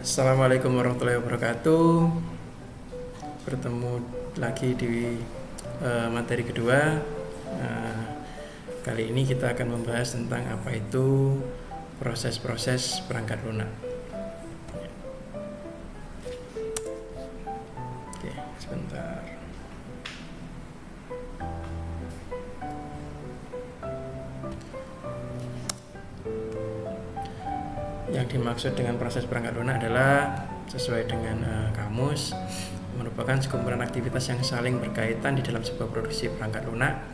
Assalamualaikum warahmatullahi wabarakatuh. Bertemu lagi di materi kedua. Kali ini kita akan membahas tentang apa itu proses-proses perangkat lunak. Oke, sebentar. Yang dimaksud dengan proses perangkat lunak adalah sesuai dengan kamus, merupakan sekumpulan aktivitas yang saling berkaitan di dalam sebuah produksi perangkat lunak.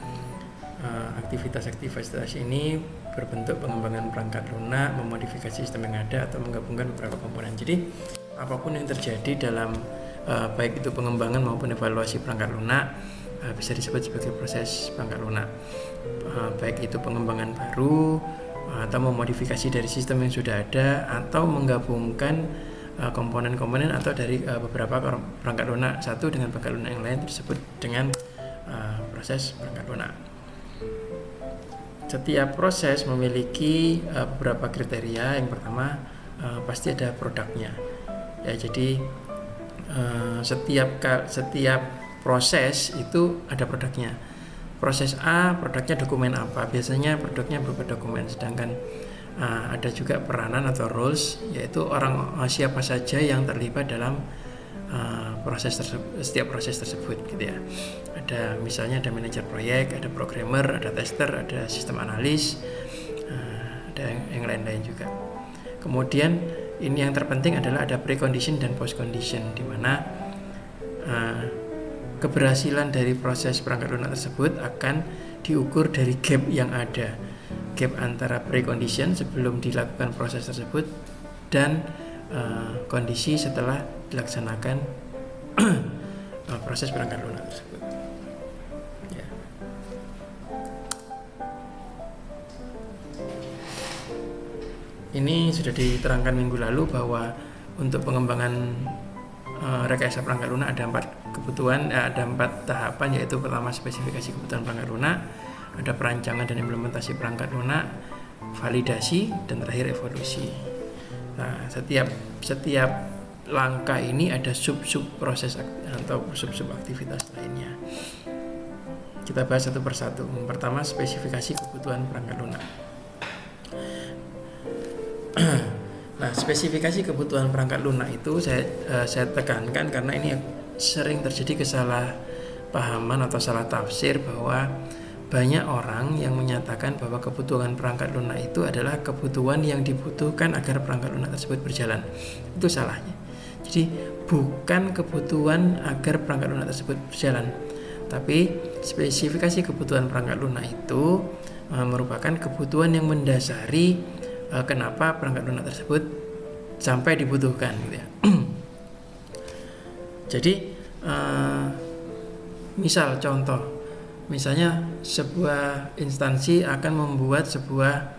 Aktivitas-aktivitas ini berbentuk pengembangan perangkat lunak, memodifikasi sistem yang ada, atau menggabungkan beberapa komponen. Jadi apapun yang terjadi dalam baik itu pengembangan maupun evaluasi perangkat lunak bisa disebut sebagai proses perangkat lunak. Baik itu pengembangan baru atau memodifikasi dari sistem yang sudah ada, atau menggabungkan komponen-komponen atau dari beberapa perangkat lunak satu dengan perangkat lunak yang lain disebut dengan proses perangkat lunak. Setiap proses memiliki beberapa kriteria. Yang pertama pasti ada produknya. Ya, jadi setiap proses itu ada produknya. Proses A, produknya dokumen apa? Biasanya produknya berupa dokumen. Sedangkan ada juga peranan atau roles, yaitu orang siapa saja yang terlibat dalam setiap proses tersebut, gitu ya. Ada misalnya ada manajer proyek, ada programmer, ada tester, ada sistem analis, ada yang lain-lain juga. Kemudian ini yang terpenting adalah ada precondition dan postcondition, di mana keberhasilan dari proses perangkat lunak tersebut akan diukur dari gap yang ada, gap antara precondition sebelum dilakukan proses tersebut dan kondisi setelah dilaksanakan proses perangkat lunak tersebut. Ya. Ini sudah diterangkan minggu lalu bahwa untuk pengembangan rekayasa perangkat lunak ada empat tahapan, yaitu pertama spesifikasi kebutuhan perangkat lunak, ada perancangan dan implementasi perangkat lunak, validasi, dan terakhir evolusi. Nah, setiap langkah ini ada sub proses atau sub aktivitas lainnya. Kita bahas satu persatu. Pertama, spesifikasi kebutuhan perangkat lunak. Nah, spesifikasi kebutuhan perangkat lunak itu saya tekankan karena ini sering terjadi kesalahpahaman atau salah tafsir, bahwa banyak orang yang menyatakan bahwa kebutuhan perangkat lunak itu adalah kebutuhan yang dibutuhkan agar perangkat lunak tersebut berjalan. Itu salahnya. Jadi bukan kebutuhan agar perangkat lunak tersebut berjalan, tapi spesifikasi kebutuhan perangkat lunak itu merupakan kebutuhan yang mendasari kenapa perangkat lunak tersebut sampai dibutuhkan, gitu ya. Jadi misalnya sebuah instansi akan membuat sebuah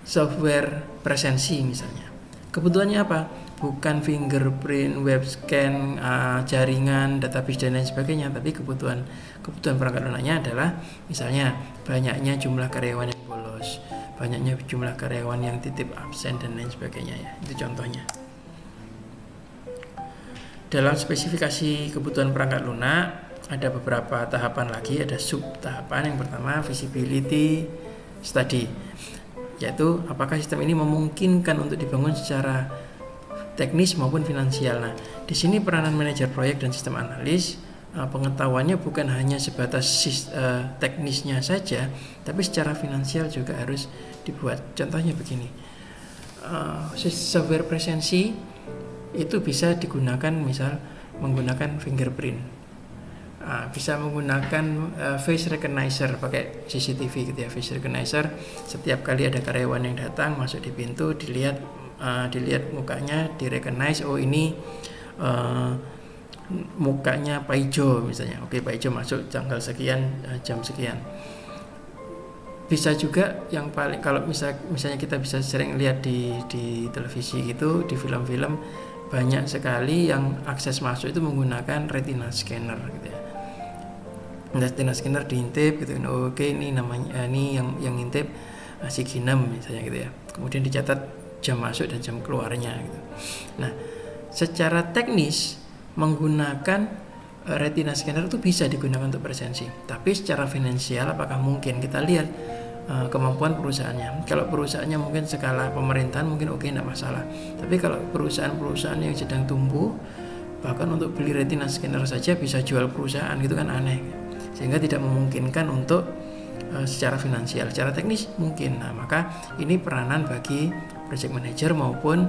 software presensi misalnya. Kebutuhannya apa? Bukan fingerprint, web scan, jaringan, database dan lain sebagainya, tapi kebutuhan perangkat lunaknya adalah misalnya banyaknya jumlah karyawan yang bolos, banyaknya jumlah karyawan yang titip absen dan lain sebagainya, ya. Itu contohnya. Dalam spesifikasi kebutuhan perangkat lunak ada beberapa tahapan lagi, ada sub tahapan. Yang pertama feasibility study, yaitu apakah sistem ini memungkinkan untuk dibangun secara teknis maupun finansial. Nah, di sini peranan manajer proyek dan sistem analis pengetahuannya bukan hanya sebatas teknisnya saja, tapi secara finansial juga harus dibuat. Contohnya begini, software presensi itu bisa digunakan misal menggunakan fingerprint, bisa menggunakan face recognizer, pakai CCTV, gitu ya. Face recognizer, setiap kali ada karyawan yang datang masuk di pintu, dilihat mukanya, direcognize, oh ini mukanya Pak Ijo misalnya. Oke, Pak Ijo masuk tanggal sekian, jam sekian. Bisa juga yang paling, kalau misalnya kita bisa sering lihat di televisi gitu, di film-film, banyak sekali yang akses masuk itu menggunakan retina scanner, gitu ya. Retina scanner diintip gitu. Oke, ini namanya, ini yang ngintip si Ginem misalnya, gitu ya. Kemudian dicatat jam masuk dan jam keluarnya gitu. Nah, secara teknis menggunakan retina scanner itu bisa digunakan untuk presensi. Tapi secara finansial apakah mungkin? Kita lihat kemampuan perusahaannya. Kalau perusahaannya mungkin skala pemerintahan mungkin oke, tidak masalah. Tapi kalau perusahaan-perusahaan yang sedang tumbuh, bahkan untuk beli retina scanner saja bisa jual perusahaan, gitu kan aneh. Sehingga tidak memungkinkan untuk secara finansial. Secara teknis mungkin. Nah, maka ini peranan bagi project manager maupun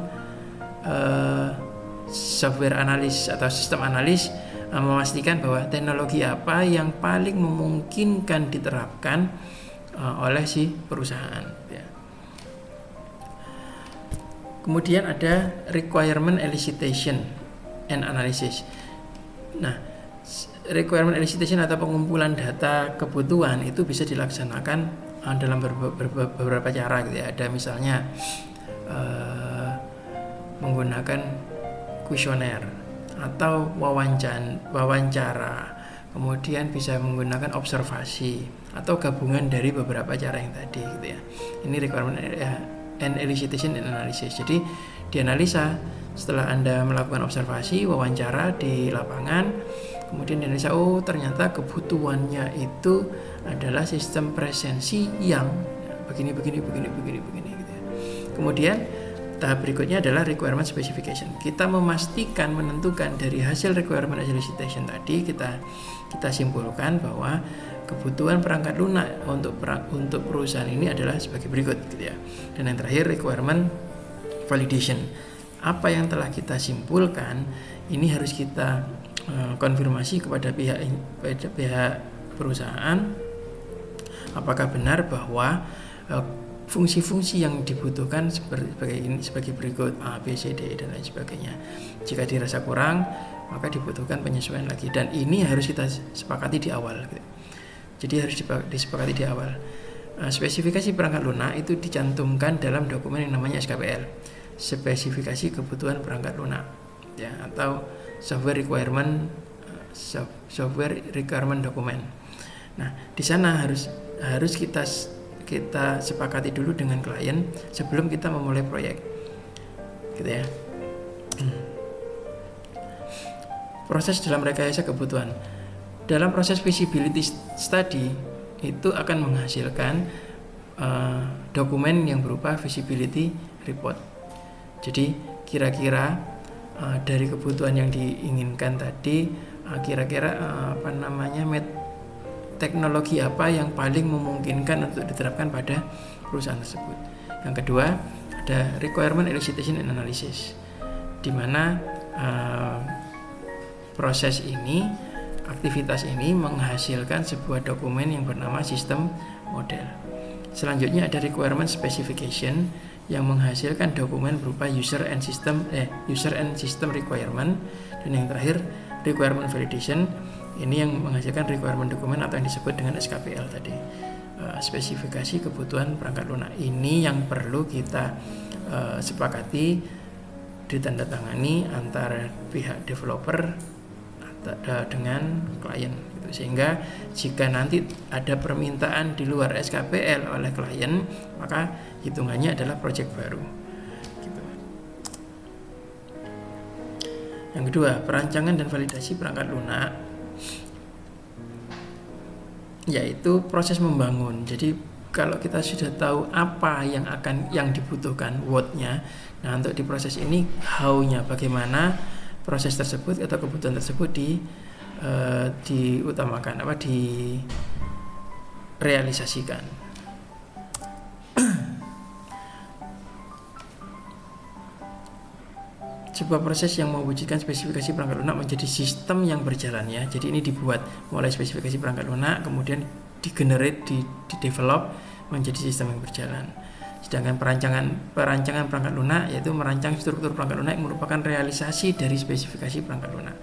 software analis atau sistem analis memastikan bahwa teknologi apa yang paling memungkinkan diterapkan oleh si perusahaan ya. Kemudian ada requirement elicitation and analysis. Nah, requirement elicitation atau pengumpulan data kebutuhan itu bisa dilaksanakan dalam beberapa cara gitu ya. Ada misalnya menggunakan kuesioner atau wawancara, kemudian bisa menggunakan observasi atau gabungan dari beberapa cara yang tadi gitu ya. Ini requirement and elicitation and analysis. Jadi dianalisa setelah Anda melakukan observasi, wawancara di lapangan, kemudian dianalisa, oh ternyata kebutuhannya itu adalah sistem presensi yang begini gitu ya. Kemudian tahap berikutnya adalah requirement specification. Kita memastikan, menentukan dari hasil requirement elicitation tadi, kita simpulkan bahwa kebutuhan perangkat lunak untuk perusahaan ini adalah sebagai berikut gitu ya. Dan yang terakhir requirement validation. Apa yang telah kita simpulkan ini harus kita konfirmasi kepada pihak perusahaan apakah benar bahwa fungsi-fungsi yang dibutuhkan sebagai berikut A, B, C, D dan lain sebagainya. Jika dirasa kurang, maka dibutuhkan penyesuaian lagi, dan ini harus kita sepakati di awal gitu. Jadi harus disepakati di awal. Spesifikasi perangkat lunak itu dicantumkan dalam dokumen yang namanya SKPL, spesifikasi kebutuhan perangkat lunak ya, atau software requirement document. Nah, di sana harus kita sepakati dulu dengan klien sebelum kita memulai proyek gitu ya. Proses dalam rekayasa kebutuhan. Dalam proses feasibility study itu akan menghasilkan dokumen yang berupa feasibility report. Jadi kira-kira dari kebutuhan yang diinginkan tadi, kira-kira teknologi apa yang paling memungkinkan untuk diterapkan pada perusahaan tersebut. Yang kedua ada requirement elicitation and analysis, di mana proses ini, aktivitas ini menghasilkan sebuah dokumen yang bernama sistem model. Selanjutnya ada requirement specification yang menghasilkan dokumen berupa user and system requirement, dan yang terakhir requirement validation, ini yang menghasilkan requirement dokumen atau yang disebut dengan SKPL tadi, spesifikasi kebutuhan perangkat lunak. Ini yang perlu kita sepakati, ditandatangani antara pihak developer dengan klien gitu. Sehingga jika nanti ada permintaan di luar SKPL oleh klien, maka hitungannya adalah proyek baru gitu. Yang kedua, perancangan dan validasi perangkat lunak, yaitu proses membangun. Jadi kalau kita sudah tahu apa yang dibutuhkan, what-nya, nah untuk di proses ini how-nya, bagaimana proses tersebut atau kebutuhan tersebut diutamakan, direalisasikan. Sebuah proses yang mewujudkan spesifikasi perangkat lunak menjadi sistem yang berjalan ya. Jadi ini dibuat mulai spesifikasi perangkat lunak, kemudian di-generate, di-develop menjadi sistem yang berjalan. Sedangkan perancangan perangkat lunak yaitu merancang struktur perangkat lunak yang merupakan realisasi dari spesifikasi perangkat lunak.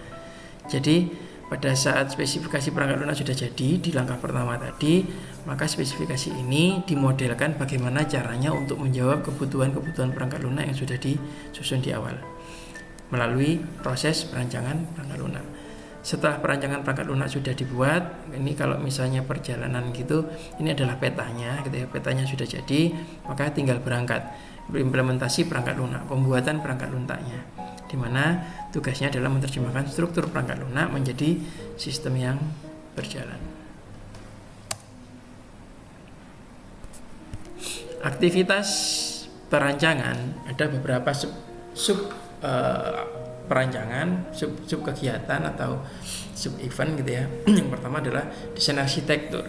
Jadi pada saat spesifikasi perangkat lunak sudah jadi di langkah pertama tadi, maka spesifikasi ini dimodelkan bagaimana caranya untuk menjawab kebutuhan perangkat lunak yang sudah disusun di awal melalui proses perancangan perangkat lunak. Setelah perancangan perangkat lunak sudah dibuat, ini kalau misalnya perjalanan gitu, ini adalah petanya gitu ya. Petanya sudah jadi, maka tinggal berangkat. implementasi perangkat lunak, pembuatan perangkat lunaknya, di mana tugasnya adalah menerjemahkan struktur perangkat lunak menjadi sistem yang berjalan. Aktivitas perancangan ada beberapa sub perancangan, sub kegiatan atau sub event gitu ya. Yang pertama adalah desain arsitektur.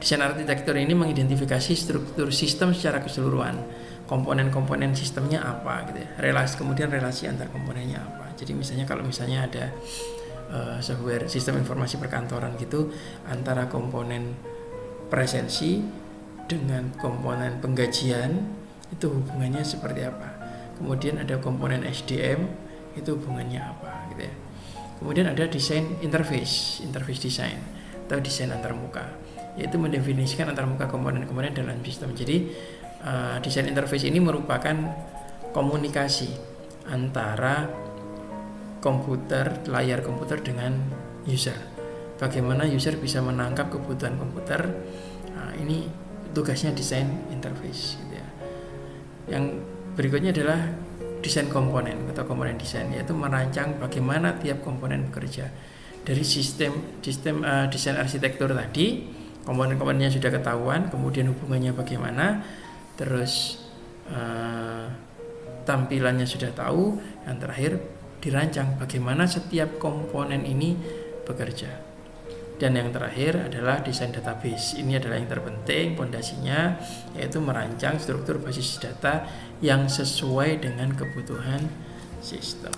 Desain arsitektur ini mengidentifikasi struktur sistem secara keseluruhan, komponen-komponen sistemnya apa gitu ya, kemudian relasi antar komponennya apa. Jadi misalnya kalau misalnya ada software sistem informasi perkantoran gitu, antara komponen presensi dengan komponen penggajian itu hubungannya seperti apa. Kemudian ada komponen SDM, itu hubungannya apa gitu ya. Kemudian ada desain interface design atau desain antarmuka, yaitu mendefinisikan antarmuka komponen-komponen dalam sistem. Jadi desain interface ini merupakan komunikasi antara komputer, layar komputer dengan user. Bagaimana user bisa menangkap kebutuhan komputer, ini tugasnya desain interface gitu ya. Yang berikutnya adalah desain komponen atau komponen desain, yaitu merancang bagaimana tiap komponen bekerja. Dari sistem desain arsitektur tadi, komponen-komponennya sudah ketahuan, kemudian hubungannya bagaimana, terus tampilannya sudah tahu, yang terakhir dirancang bagaimana setiap komponen ini bekerja. Dan yang terakhir adalah desain database. Ini adalah yang terpenting, pondasinya, yaitu merancang struktur basis data yang sesuai dengan kebutuhan sistem.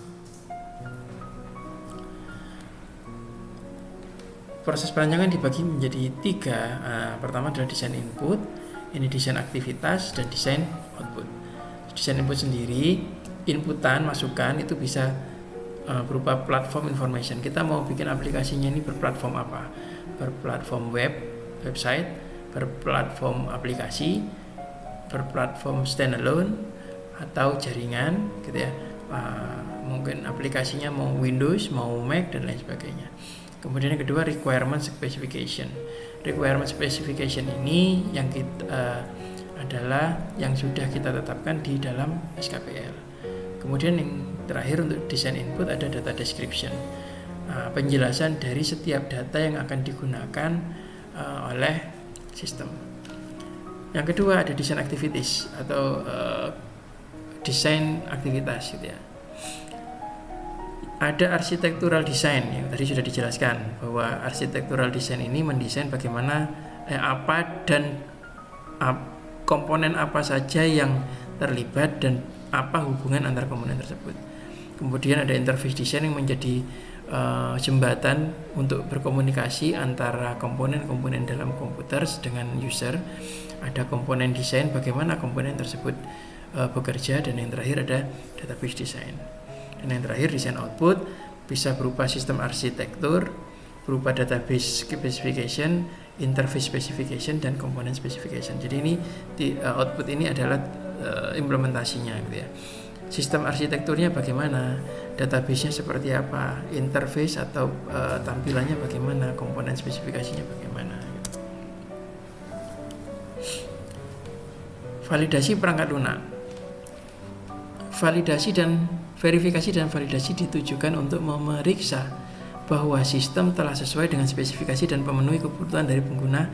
Proses perancangan dibagi menjadi 3. Pertama adalah desain input, ini desain aktivitas, dan desain output. Desain input sendiri, inputan, masukan itu bisa berupa platform information. Kita mau bikin aplikasinya ini berplatform apa? Berplatform website, berplatform aplikasi, berplatform standalone, atau jaringan gitu ya. Mungkin aplikasinya mau Windows, mau Mac, dan lain sebagainya. Kemudian yang kedua, requirement specification. Requirement specification ini yang adalah yang sudah kita tetapkan di dalam SKPL. Kemudian yang terakhir untuk desain input ada data description, penjelasan dari setiap data yang akan digunakan oleh sistem. Yang kedua ada desain activities atau desain aktivitas gitu ya. Ada architectural design yang tadi sudah dijelaskan bahwa architectural design ini mendesain bagaimana apa dan komponen apa saja yang terlibat dan apa hubungan antar komponen tersebut. Kemudian ada interface design yang menjadi jembatan untuk berkomunikasi antara komponen-komponen dalam komputer dengan user. Ada komponen desain bagaimana komponen tersebut bekerja, dan yang terakhir ada database design. Dan yang terakhir desain output bisa berupa sistem arsitektur, berupa database specification, interface specification, dan komponen specification. Jadi ini output ini adalah implementasinya gitu ya. Sistem arsitekturnya bagaimana, database-nya seperti apa, interface atau tampilannya bagaimana, komponen spesifikasinya bagaimana gitu. Validasi perangkat lunak. Verifikasi dan validasi ditujukan untuk memeriksa bahwa sistem telah sesuai dengan spesifikasi dan memenuhi kebutuhan dari pengguna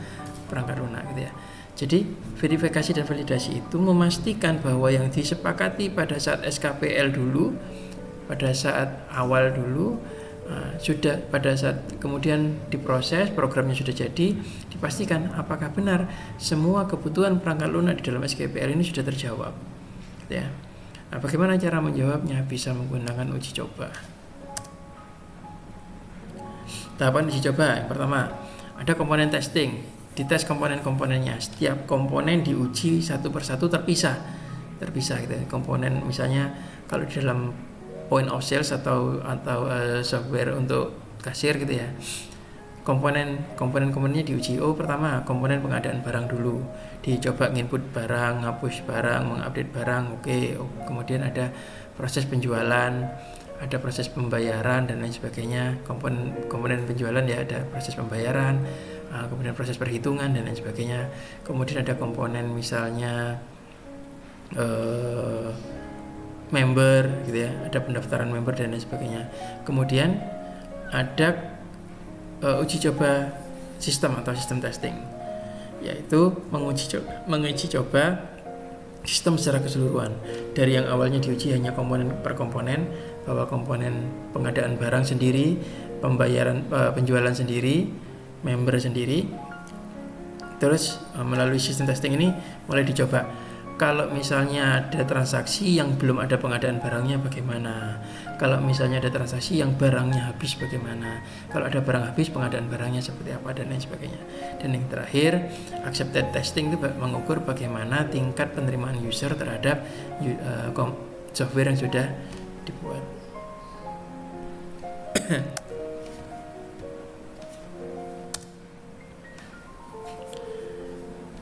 perangkat lunak gitu ya. Jadi verifikasi dan validasi itu memastikan bahwa yang disepakati pada saat SKPL dulu, pada saat awal dulu, sudah pada saat kemudian diproses, programnya sudah jadi, dipastikan apakah benar semua kebutuhan perangkat lunak di dalam SKPL ini sudah terjawab. Ya. Nah, bagaimana cara menjawabnya? Bisa menggunakan uji coba. Tahapan uji coba yang pertama, ada komponen testing. Dites komponen-komponennya. Setiap komponen diuji satu persatu terpisah gitu. Komponen misalnya kalau di dalam point of sales atau software untuk kasir gitu ya. Komponen-komponennya diuji. Pertama komponen pengadaan barang dulu. Dicoba nginput barang, ngapus barang, mengupdate barang. Kemudian ada proses penjualan, ada proses pembayaran dan lain sebagainya. Komponen penjualan ya ada proses pembayaran, kemudian proses perhitungan dan lain sebagainya. Kemudian ada komponen misalnya eh, member gitu ya, ada pendaftaran member dan lain sebagainya. Kemudian ada uji coba sistem atau sistem testing, yaitu menguji coba sistem secara keseluruhan, dari yang awalnya diuji hanya komponen per komponen, bahwa komponen pengadaan barang sendiri, pembayaran penjualan sendiri, member sendiri. Terus melalui sistem testing ini mulai dicoba, kalau misalnya ada transaksi yang belum ada pengadaan barangnya bagaimana, kalau misalnya ada transaksi yang barangnya habis bagaimana, kalau ada barang habis pengadaan barangnya seperti apa, dan lain sebagainya. Dan yang terakhir, accepted testing itu mengukur bagaimana tingkat penerimaan user terhadap software yang sudah dibuat.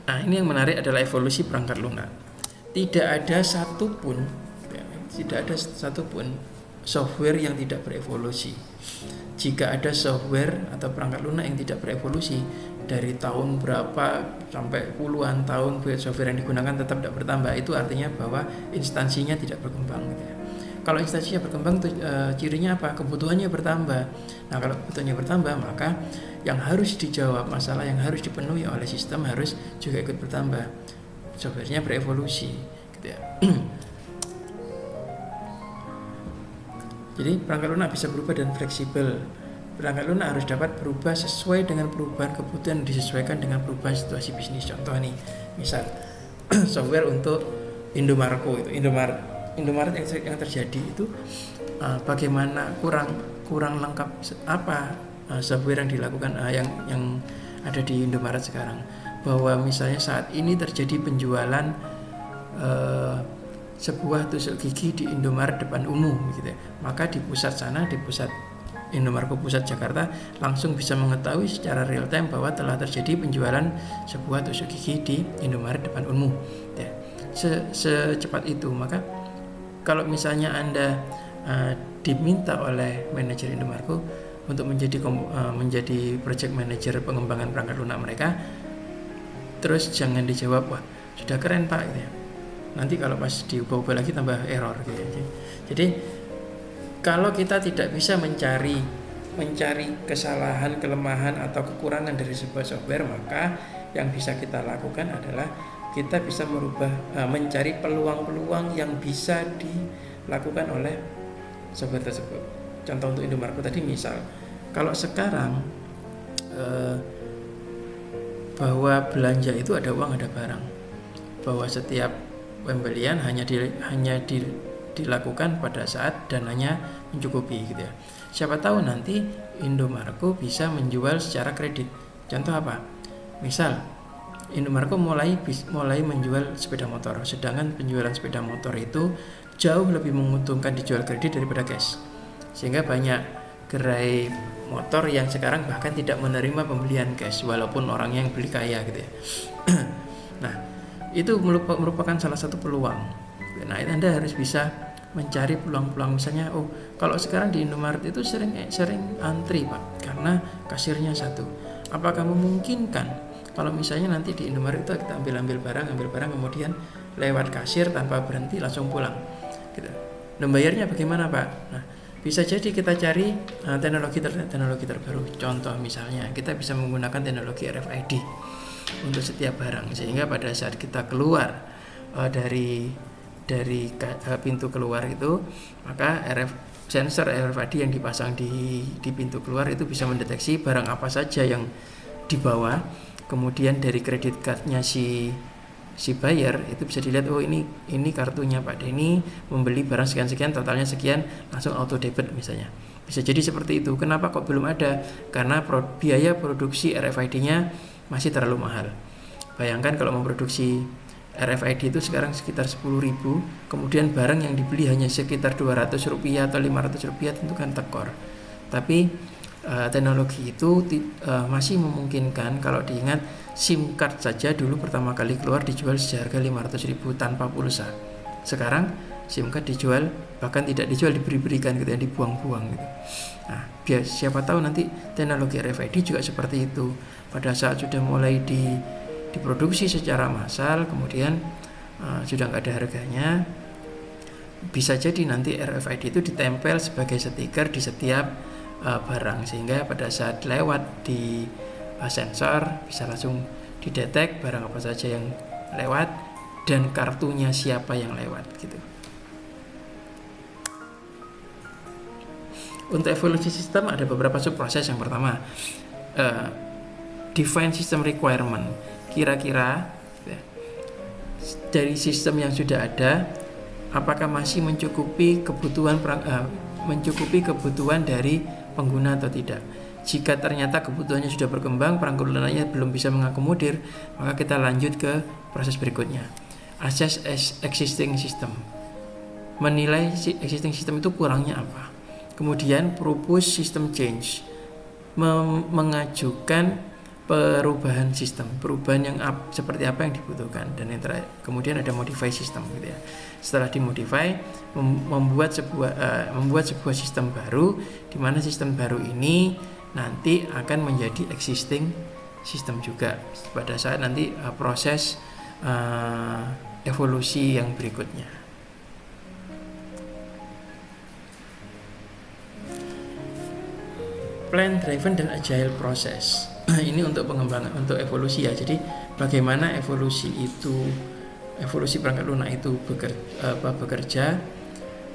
Nah, ini yang menarik adalah evolusi perangkat lunak. Tidak ada satupun software yang tidak berevolusi. Jika ada software atau perangkat lunak yang tidak berevolusi, dari tahun berapa sampai puluhan tahun software yang digunakan tetap tidak bertambah, itu artinya bahwa instansinya tidak berkembang gitu ya. Kalau instansinya berkembang, cirinya apa? Kebutuhannya bertambah. Nah, kalau kebutuhannya bertambah, maka yang harus dijawab, masalah yang harus dipenuhi oleh sistem harus juga ikut bertambah. Softwarenya berevolusi gitu ya. Jadi perangkat lunak bisa berubah dan fleksibel. Perangkat lunak harus dapat berubah sesuai dengan perubahan kebutuhan, disesuaikan dengan perubahan situasi bisnis. Contoh nih, misal software untuk Indomaret yang terjadi itu bagaimana kurang lengkap apa software yang dilakukan yang ada di Indomaret sekarang, bahwa misalnya saat ini terjadi penjualan sebuah tusuk gigi di Indomaret depan umum gitu ya. Maka di pusat Indomaret Pusat Jakarta langsung bisa mengetahui secara real time bahwa telah terjadi penjualan sebuah tusuk gigi di Indomaret depan umum ya. Secepat itu. Maka kalau misalnya Anda diminta oleh manajer Indomaret untuk menjadi project manager pengembangan perangkat lunak mereka, terus jangan dijawab, wah sudah keren Pak gitu ya. Nanti kalau pas diubah-ubah lagi tambah error gitu ya. Jadi kalau kita tidak bisa mencari kesalahan, kelemahan atau kekurangan dari sebuah software, maka yang bisa kita lakukan adalah kita bisa mencari peluang-peluang yang bisa dilakukan oleh software tersebut. Contoh untuk Indomaret tadi, misal kalau sekarang bahwa belanja itu ada uang ada barang, bahwa setiap pembelian hanya dilakukan pada saat dananya mencukupi gitu ya. Siapa tahu nanti Indomaret bisa menjual secara kredit. Contoh apa? Misal Indomaret mulai menjual sepeda motor, sedangkan penjualan sepeda motor itu jauh lebih menguntungkan dijual kredit daripada cash, sehingga banyak gerai motor yang sekarang bahkan tidak menerima pembelian cash walaupun orangnya yang beli kaya gitu ya. Nah, itu merupakan salah satu peluang. Nah, Anda harus bisa mencari peluang-peluang. Misalnya, kalau sekarang di Indomaret itu sering antri Pak, karena kasirnya satu. Apakah memungkinkan kalau misalnya nanti di Indomaret itu kita ambil barang kemudian lewat kasir tanpa berhenti langsung pulang gitu. Dan bayarnya bagaimana Pak? Nah, bisa jadi kita cari teknologi terbaru. Contoh misalnya kita bisa menggunakan teknologi RFID untuk setiap barang, sehingga pada saat kita keluar dari pintu keluar itu, maka sensor RFID yang dipasang di pintu keluar itu bisa mendeteksi barang apa saja yang dibawa. Kemudian dari kredit cardnya si buyer itu bisa dilihat, ini kartunya Pak Denny membeli barang sekian totalnya sekian, langsung auto debit misalnya. Bisa jadi seperti itu. Kenapa kok belum ada? Karena biaya produksi RFID-nya masih terlalu mahal. Bayangkan kalau memproduksi RFID itu sekarang sekitar 10.000, kemudian barang yang dibeli hanya sekitar Rp200 atau Rp500, tentu kan tekor. Tapi teknologi itu masih memungkinkan. Kalau diingat, SIM card saja dulu pertama kali keluar dijual seharga Rp500.000 tanpa pulsa. Sekarang SIM card dijual, bahkan tidak dijual, diberi-berikan gitu ya, dibuang-buang gitu. Nah, siapa tahu nanti teknologi RFID juga seperti itu. Pada saat sudah mulai diproduksi secara massal, kemudian sudah nggak ada harganya, bisa jadi nanti RFID itu ditempel sebagai stiker di setiap barang, sehingga pada saat lewat di sensor bisa langsung didetek barang apa saja yang lewat dan kartunya siapa yang lewat gitu. Untuk evolusi sistem ada beberapa subproses. Yang pertama, define system requirement. Kira-kira dari sistem yang sudah ada, apakah masih mencukupi kebutuhan dari pengguna atau tidak. Jika ternyata kebutuhannya sudah berkembang, perangkat lunaknya belum bisa mengakomodir, maka kita lanjut ke proses berikutnya. Assess existing system. Menilai existing system itu kurangnya apa. Kemudian propose system change. Mengajukan perubahan sistem, perubahan yang seperti apa yang dibutuhkan, dan yang terakhir kemudian ada modify sistem gitu ya. Setelah dimodify, membuat sebuah sistem baru, di mana sistem baru ini nanti akan menjadi existing sistem juga pada saat nanti proses evolusi yang berikutnya. Plan driven dan agile process. Ini untuk pengembangan, untuk evolusi ya. Jadi bagaimana evolusi perangkat lunak itu bekerja.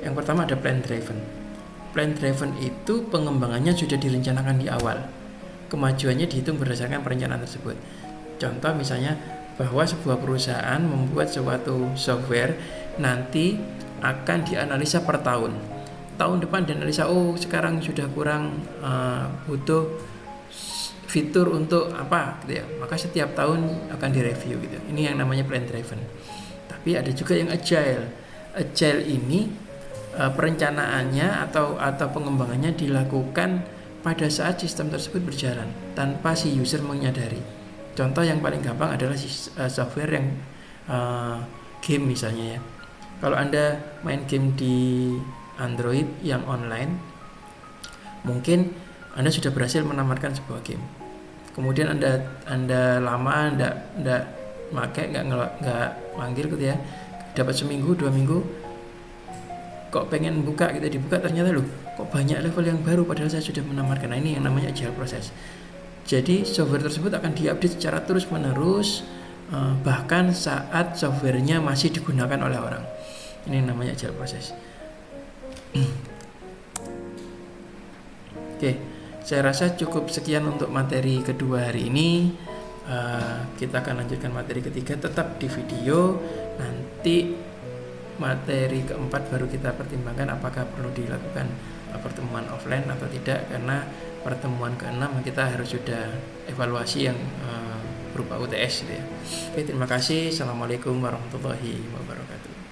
Yang pertama ada plan driven. Plan driven itu pengembangannya sudah direncanakan di awal. Kemajuannya dihitung berdasarkan perencanaan tersebut. Contoh misalnya bahwa sebuah perusahaan membuat suatu software nanti akan dianalisa per tahun. Tahun depan dianalisa, sekarang sudah kurang butuh fitur untuk apa gitu ya, maka setiap tahun akan direview gitu. Ini yang namanya plan driven. Tapi ada juga yang agile. Agile ini perencanaannya atau pengembangannya dilakukan pada saat sistem tersebut berjalan tanpa si user menyadari. Contoh yang paling gampang adalah software yang game misalnya ya. Kalau Anda main game di Android yang online, mungkin Anda sudah berhasil menamatkan sebuah game. Kemudian Anda lama nggak pakai, nggak manggil gitu ya. Dapat seminggu, 2 minggu, kok pengen buka gitu, dibuka ternyata kok banyak level yang baru padahal saya sudah menamatkan. Nah, ini yang namanya agile process. Jadi software tersebut akan diupdate secara terus-menerus, bahkan saat softwarenya masih digunakan oleh orang. Ini yang namanya agile process. Oke, saya rasa cukup sekian untuk materi kedua hari ini. Kita akan lanjutkan materi ketiga tetap di video. Nanti materi keempat baru kita pertimbangkan apakah perlu dilakukan pertemuan offline atau tidak, karena pertemuan ke-6 kita harus sudah evaluasi yang berupa UTS gitu ya. Oke, terima kasih. Assalamualaikum warahmatullahi wabarakatuh.